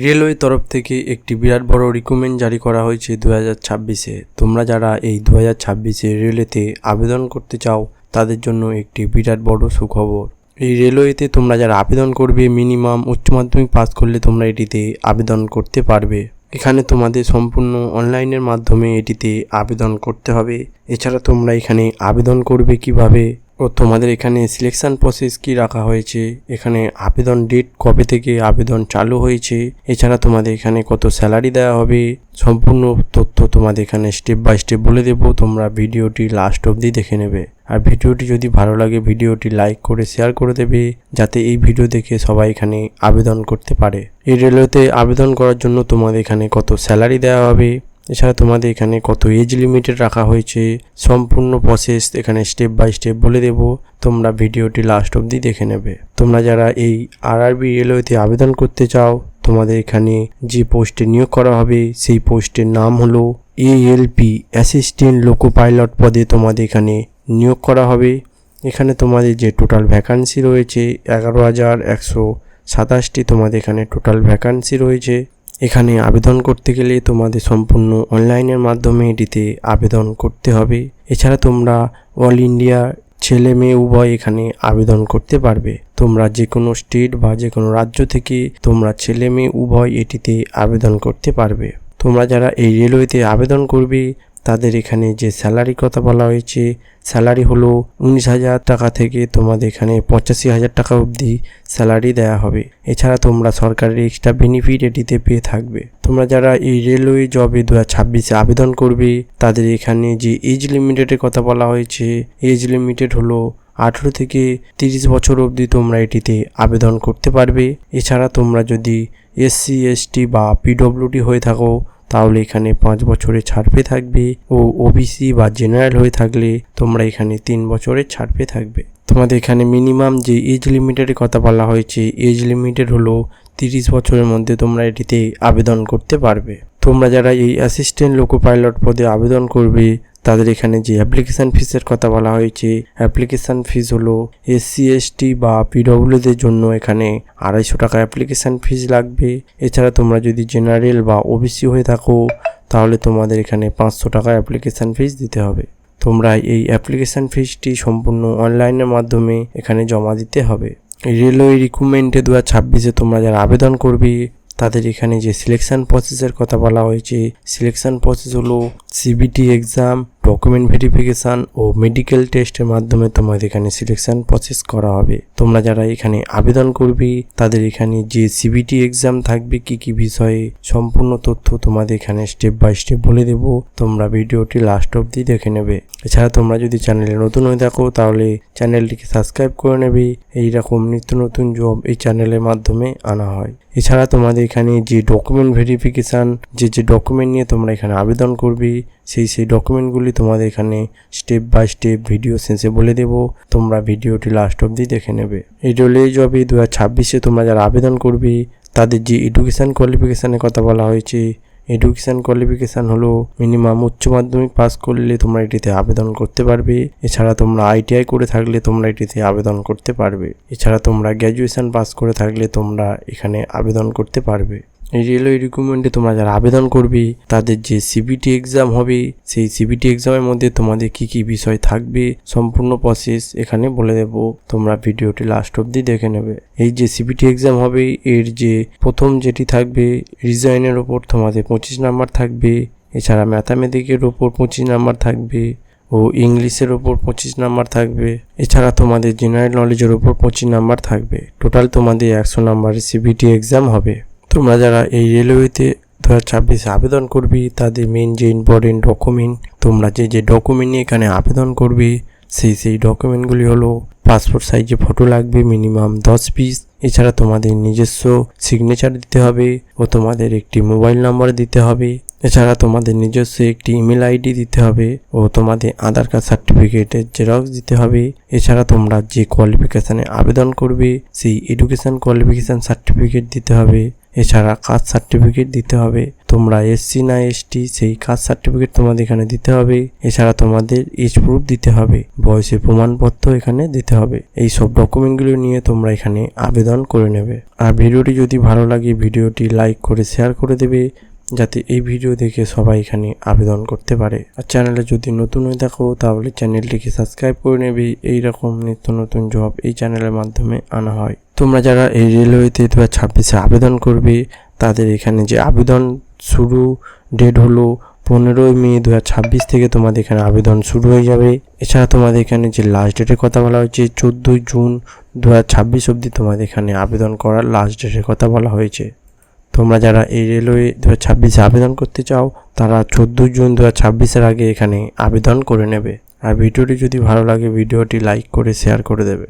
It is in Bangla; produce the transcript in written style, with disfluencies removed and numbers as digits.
রেলওয়ে তরফ থেকে একটি বিরাট বড় রিক্রুটমেন্ট জারি করা হয়েছে 2026-এ। তোমরা যারা এই 2026-এ রেলওয়েতে আবেদন করতে চাও তাদের জন্য একটি বিরাট বড় সুখবর। এই রেলওয়েতে তোমরা যারা আবেদন করবে মিনিমাম উচ্চ মাধ্যমিক পাস করলে তোমরা এটিতে আবেদন করতে পারবে। এখানে তোমাদের সম্পূর্ণ অনলাইনের মাধ্যমে এটিতে আবেদন করতে হবে। এছাড়া তোমরা এখানে আবেদন করবে কিভাবে ও তোমাদের এখানে সিলেকশন প্রসেস কি রাখা হয়েছে, এখানে আবেদন ডেট কবে থেকে আবেদন চালু হয়েছে, এছাড়া তোমাদের এখানে কত স্যালারি দেওয়া হবে, সম্পূর্ণ তথ্য তোমাদের এখানে স্টেপ বাই স্টেপ বলে দেবো। তোমরা ভিডিওটি লাস্ট অবধি দেখে নেবে। আর ভিডিওটি যদি ভালো লাগে ভিডিওটি লাইক করে শেয়ার করে দেবে, যাতে এই ভিডিও দেখে সবাই এখানে আবেদন করতে পারে। এই রেলওয়েতে আবেদন করার জন্য তোমাদের এখানে কত স্যালারি দেওয়া হবে, এছাড়া তোমাদের এখানে কত এজ লিমিটেড রাখা হয়েছে, সম্পূর্ণ প্রসেস এখানে স্টেপ বাই স্টেপ বলে দেব। তোমরা ভিডিওটি লাস্ট অবধি দেখে নেবে। তোমরা যারা এই আরআরবি রেলওয়েতে আবেদন করতে চাও, তোমাদের এখানে যে পোস্টে নিয়োগ করা হবে সেই পোস্টের নাম হলো এএলপি অ্যাসিস্ট্যান্ট লোকো পাইলট পদে তোমাদের এখানে নিয়োগ করা হবে। এখানে তোমাদের যে টোটাল ভ্যাকান্সি রয়েছে 11,127টি তোমাদের এখানে টোটাল ভ্যাকান্সি রয়েছে। এখানে আবেদন করতে গেলে তোমাদের সম্পূর্ণ অনলাইনের মাধ্যমে এটিতে আবেদন করতে হবে। এছাড়া তোমরা অল ইন্ডিয়া ছেলে মেয়ে উভয় এখানে আবেদন করতে পারবে। তোমরা যে কোনো স্টেট বা যে কোনো রাজ্য থেকে তোমরা ছেলে মেয়ে উভয় এটিতে আবেদন করতে পারবে। তোমরা যারা এই রেলওয়েতে আবেদন করবে তাদের এখানে যে স্যালারি কথা বলা হয়েছে, স্যালারি হলো 19,000 টাকা থেকে তোমাদের এখানে 85,000 টাকা অবধি স্যালারি দেওয়া হবে। এছাড়া তোমরা সরকারের এক্সট্রা বেনিফিট এটিতে পেয়ে থাকবে। তোমরা যারা এই রেলওয়ে জবে 2026-এ আবেদন করবে তাদের এখানে যে এজ লিমিটেডের কথা বলা হয়েছে, এজ লিমিটেড হলো 18 থেকে 30 বছর অবধি তোমরা এটিতে আবেদন করতে পারবে। এছাড়া তোমরা যদি SC ST বা PWD হয়ে থাকো তাহলে এখানে 5 বছরের ছাড় পেয়ে থাকবে, ও OBC বা জেনারেল হয়ে থাকলে তোমরা এখানে 3 বছরের ছাড় পেয়ে থাকবে। তোমাদের এখানে মিনিমাম যে এজ লিমিটেডের কথা বলা হয়েছে, এজ লিমিটেড হলো 30 বছরের মধ্যে তোমরা এটিতে আবেদন করতে পারবে। তোমরা যারা এই অ্যাসিস্ট্যান্ট লোকো পাইলট পদে আবেদন করবে তাদের এখানে যে অ্যাপ্লিকেশান ফিসের কথা বলা হয়েছে, অ্যাপ্লিকেশান ফিস হলো SC ST বা PWDদের জন্য এখানে 250 টাকা অ্যাপ্লিকেশান ফিস লাগবে। এছাড়া তোমরা যদি জেনারেল বা OBC হয়ে থাকো তাহলে তোমাদের এখানে 500 টাকা অ্যাপ্লিকেশান ফিস দিতে হবে। তোমরা এই অ্যাপ্লিকেশান ফিসটি সম্পূর্ণ অনলাইনের মাধ্যমে এখানে জমা দিতে হবে। রেলওয়ে রিক্রুটমেন্টে 2026-এ তোমরা যারা আবেদন করবে তাদের এখানে যে সিলেকশন প্রসেসের কথা বলা হয়েছে, সিলেকশন প্রসেস হলো CBT এক্সাম, ডকুমেন্ট ভেরিফিকেশান ও মেডিকেল টেস্টের মাধ্যমে তোমাদের এখানে সিলেকশন প্রসেস করা হবে। তোমরা যারা এখানে আবেদন করবে তাদের এখানে যে CBT এক্সাম থাকবে কি কি বিষয়ে সম্পূর্ণ তথ্য তোমাদের এখানে স্টেপ বাই স্টেপ বলে দেবো। তোমরা ভিডিওটি লাস্ট অবধি দেখে নেবে। এছাড়া তোমরা যদি চ্যানেলে নতুন হয়ে থাকো তাহলে চ্যানেলটিকে সাবস্ক্রাইব করে নেবে। এইরকম নিত্য নতুন জব এই চ্যানেলের মাধ্যমে আনা হয়। এছাড়া তোমাদের এখানে যে ডকুমেন্ট ভেরিফিকেশান, যে ডকুমেন্ট নিয়ে তোমরা এখানে আবেদন করবে সেই ডকুমেন্টগুলি তোমাদের এখানে স্টেপ বাই স্টেপ ভিডিও শেষে বলে দেবো। তোমরা ভিডিওটি লাস্ট অবধি দেখে নেবে। এই রেলওয়ে জবে 2026-এ তোমরা যারা আবেদন করবে তাদের যে এডুকেশান কোয়ালিফিকেশানের কথা বলা হয়েছে, এডুকেশান কোয়ালিফিকেশান হলো মিনিমাম উচ্চ মাধ্যমিক পাস করলে তোমরা এটিতে আবেদন করতে পারবে। এছাড়া তোমরা ITI করে থাকলে তোমরা এটিতে আবেদন করতে পারবে। এছাড়া তোমরা গ্র্যাজুয়েশন পাস করে থাকলে তোমরা এখানে আবেদন করতে পারবে। এই রেলওয়ে রিক্রুটমেন্টে তোমরা যারা আবেদন করবে তাদের যে CBT এক্সাম হবে সেই CBT এক্সামের মধ্যে তোমাদের কি কি বিষয় থাকবে সম্পূর্ণ প্রসেস এখানে বলে দেবো। তোমরা ভিডিওটি লাস্ট অবধি দেখে নেবে। এই যে CBT এক্সাম হবে এর যে প্রথম যেটি থাকবে রিজনিংয়ের ওপর তোমাদের 25 নাম্বার থাকবে। এছাড়া ম্যাথামেটিক্সের ওপর 25 নাম্বার থাকবে ও ইংলিশের ওপর 25 নাম্বার থাকবে। এছাড়া তোমাদের জেনারেল নলেজের ওপর 25 নাম্বার থাকবে। টোটাল তোমাদের 100 নাম্বারের CBT এক্সাম হবে। তোমরা যারা এই রেলওয়েতে 2026-এ আবেদন করবে তাদের মেন যে ইম্পর্টেন্ট ডকুমেন্ট, তোমরা যে ডকুমেন্ট নিয়ে এখানে আবেদন করবে সেই ডকুমেন্টগুলি হলো পাসপোর্ট সাইজে ফটো লাগবে মিনিমাম 10 পিস। এছাড়া তোমাদের নিজস্ব সিগনেচার দিতে হবে ও তোমাদের একটি মোবাইল নাম্বার দিতে হবে। এছাড়া তোমাদের নিজস্ব একটি ইমেল ID দিতে হবে ও তোমাদের আধার কার্ড সার্টিফিকেটের জেরক্স দিতে হবে। এছাড়া তোমরা যে কোয়ালিফিকেশানে আবেদন করবে সেই এডুকেশান কোয়ালিফিকেশান সার্টিফিকেট দিতে হবে। এছাড়া কাস্ট সার্টিফিকেট দিতে হবে। তোমরা এসসি না এসটি সেই কাস্ট সার্টিফিকেট তোমাদের এখানে দিতে হবে। এছাড়া তোমাদের এজ প্রুফ দিতে হবে, বয়সের প্রমাণপত্র এখানে দিতে হবে। এই সব ডকুমেন্টগুলো নিয়ে তোমরা এখানে আবেদন করে নেবে। আর ভিডিওটি যদি ভালো লাগে ভিডিওটি লাইক করে শেয়ার করে দেবে, যাতে এই ভিডিও দেখে সবাই এখানে আবেদন করতে পারে। আর চ্যানেলে যদি নতুন হয়ে থাকো তাহলে চ্যানেলটিকে সাবস্ক্রাইব করে নেবে। এইরকম নিত্য নতুন জব এই চ্যানেলের মাধ্যমে আনা হয়। তোমরা যারা এই রেলওয়েতে 2026-এ আবেদন করবে তাদের এখানে যে আবেদন শুরু ডেট হলো 15 মে 2026 থেকে তোমাদের এখানে আবেদন শুরু হয়ে যাবে। এছাড়া তোমাদের এখানে যে লাস্ট ডেটের কথা বলা হয়েছে 14 জুন 2026 অবধি তোমাদের এখানে আবেদন করার লাস্ট ডেটের কথা বলা হয়েছে। তোমরা যারা এই রেলওয়ে 2026-এ আবেদন করতে চাও তারা 14 জুন 2026-এর আগে এখানে আবেদন করে নেবে। আর ভিডিওটি যদি ভালো লাগে ভিডিওটি লাইক করে শেয়ার করে দেবে।